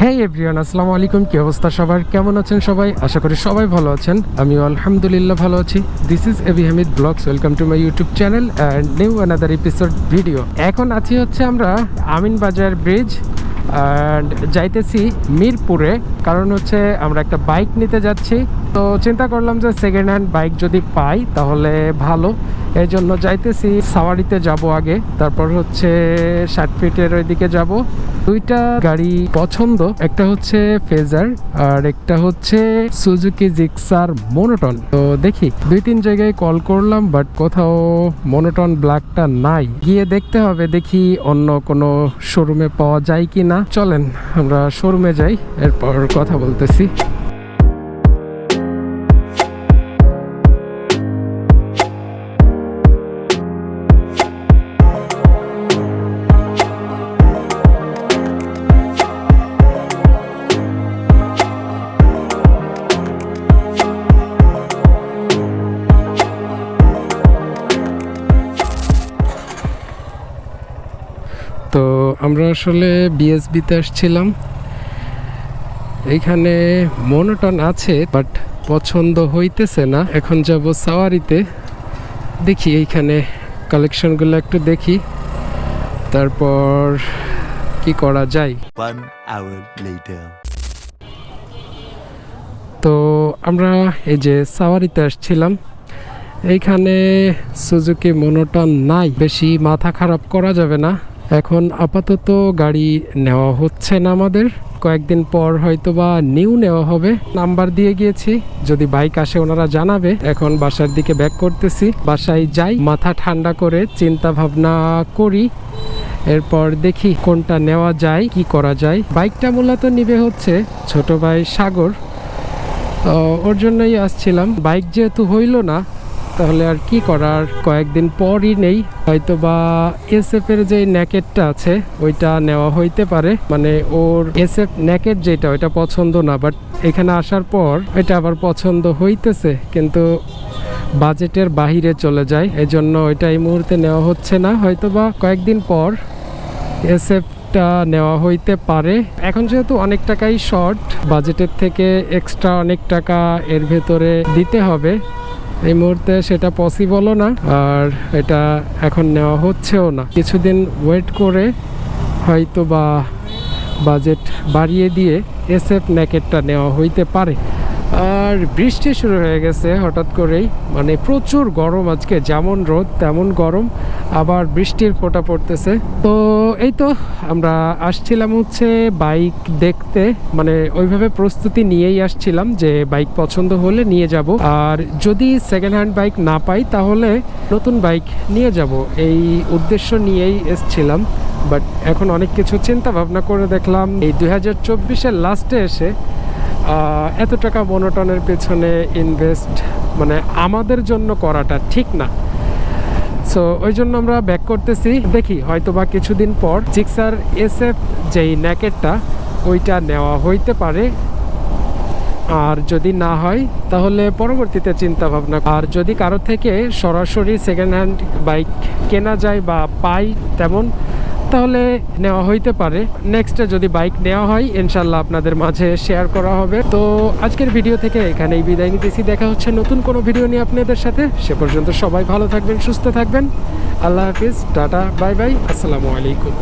হেই everyone, আসসালামু আলাইকুম। কি অবস্থা সবার? কেমন আছেন সবাই? আশা করি সবাই ভালো আছেন। আমিও আলহামদুলিল্লাহ ভালো আছি। This is AB Hamid blogs. Welcome to my YouTube channel and new another episode video. এখন আছি হচ্ছে আমরা আমিনবাজার ব্রিজ অ্যান্ড যাইতেছি মিরপুরে, কারণ হচ্ছে আমরা একটা বাইক নিতে যাচ্ছি। তো চিন্তা করলাম যে সেকেন্ড হ্যান্ড বাইক যদি পাই তাহলে ভালো, এই জন্য যাইতেছি। সাওয়ারিতে যাব আগে, তারপর হচ্ছে 60 ফিটের ওইদিকে যাব। দুইটা গাড়ি পছন্দ, একটা হচ্ছে ফেজার আর একটা হচ্ছে সুজুকি জিক্সার মনোটন। তো দেখি 2-3 জায়গায় কল করলাম, বাট কোথাও মনোটন ব্ল্যাকটা নাই। গিয়ে দেখতে হবে, দেখি অন্য কোনো শোরুমে পাওয়া যায় কি না। চলেন আমরা শোরুমে যাই, এরপর কথা বলতেছি। তো আমরা আসলে বিএসবিতে আসছিলাম, এইখানে মনোটন আছে বাট পছন্দ হইতেছে না। এখন যাব সাওয়ারিতে, দেখি এইখানে কালেকশনগুলো একটু দেখি, তারপর কি করা যায়। 1 hour later. তো আমরা এই যে সাওয়ারিতে আসছিলাম, এইখানে সুজুকি মনোটন নাই। বেশি মাথা খারাপ করা যাবে না, এখন আপাতত গাড়ি নেওয়া হচ্ছে না আমাদের। কয়েকদিন পর হয়তো বা নিউ নেওয়া হবে। নাম্বার দিয়ে গিয়েছি, যদি বাইক আসে ওনারা জানাবে। এখন বাসার দিকে ব্যাক করতেছি, বাসায় যাই, মাথা ঠান্ডা করে চিন্তা ভাবনা করি, এরপর দেখি কোনটা নেওয়া যায়, কি করা যায়। বাইকটা মূলত নিবে হচ্ছে ছোট ভাই সাগর, ওর জন্যই আসছিলাম। বাইক যেহেতু হইল না, তাহলে আর কি করার, কয়েকদিন পরই নেই। হয়তো বা এসএফ এর যে ন্যাকেটটা আছে ওইটা নেওয়া হইতে পারে, মানে ওর এসএফ ন্যাকেট যেটা ওইটা পছন্দ না, বাট এখানে আসার পর এটা আবার পছন্দ হইতেছে, কিন্তু বাজেটের বাহিরে চলে যায়, এজন্য ওইটা এই মুহূর্তে নেওয়া হচ্ছে না। হয়তো বা কয়েকদিন পর এসএফটা নেওয়া হইতে পারে। এখন যেহেতু অনেক টাকাই শর্ট, বাজেটের থেকে এক্সট্রা অনেক টাকা এর ভেতরে দিতে হবে, এই মুহূর্তে সেটা পসিবলও না, আর এটা এখন নেওয়া হচ্ছেও না। কিছুদিন ওয়েট করে হয়তো বা বাজেট বাড়িয়ে দিয়ে এসএফ ন্যাকেটটা নেওয়া হইতে পারে। আর বৃষ্টি শুরু হয়ে গেছে হঠাৎ করেই, মানে প্রচুর গরম আজকে, যেমন রোদ তেমন গরম, আবার বৃষ্টির ফোঁটা পড়তেছে। তো এই তো আমরা আসছিলাম হচ্ছে বাইক দেখতে, মানে ওইভাবে প্রস্তুতি নিয়েই আসছিলাম যে বাইক পছন্দ হলে নিয়ে যাব, আর যদি সেকেন্ড হ্যান্ড বাইক না পাই তাহলে নতুন বাইক নিয়ে যাব, এই উদ্দেশ্য নিয়েই এসছিলাম। বাট এখন অনেক কিছু চিন্তা ভাবনা করে দেখলাম এই 2024-এর লাস্টে এসে এত টাকা মনোটনের পেছনে ইনভেস্ট মানে আমাদের জন্য করাটা ঠিক না। সো ওই জন্য আমরা ব্যাক করতেছি, দেখি হয়তো বা কিছুদিন পর জিক্সার এসএফ যেই ন্যাকেটটা ওইটা নেওয়া হইতে পারে, আর যদি না হয় তাহলে পরবর্তীতে চিন্তা ভাবনা। আর যদি কারো থেকে সরাসরি সেকেন্ড হ্যান্ড বাইক কেনা যায় বা পাই তেমন, তাহলে নেওয়া হইতে পারে। নেক্সটে যদি বাইক নেওয়া হয় ইনশাল্লাহ আপনাদের মাঝে শেয়ার করা হবে। তো আজকের ভিডিও থেকে এখানেই বিদায় নিতেছি, দেখা হচ্ছে নতুন কোনো ভিডিও নিয়ে আপনাদের সাথে। সে পর্যন্ত সবাই ভালো থাকবেন, সুস্থ থাকবেন। আল্লাহ হাফিজ, টাটা, বাই বাই, আসসালামু আলাইকুম।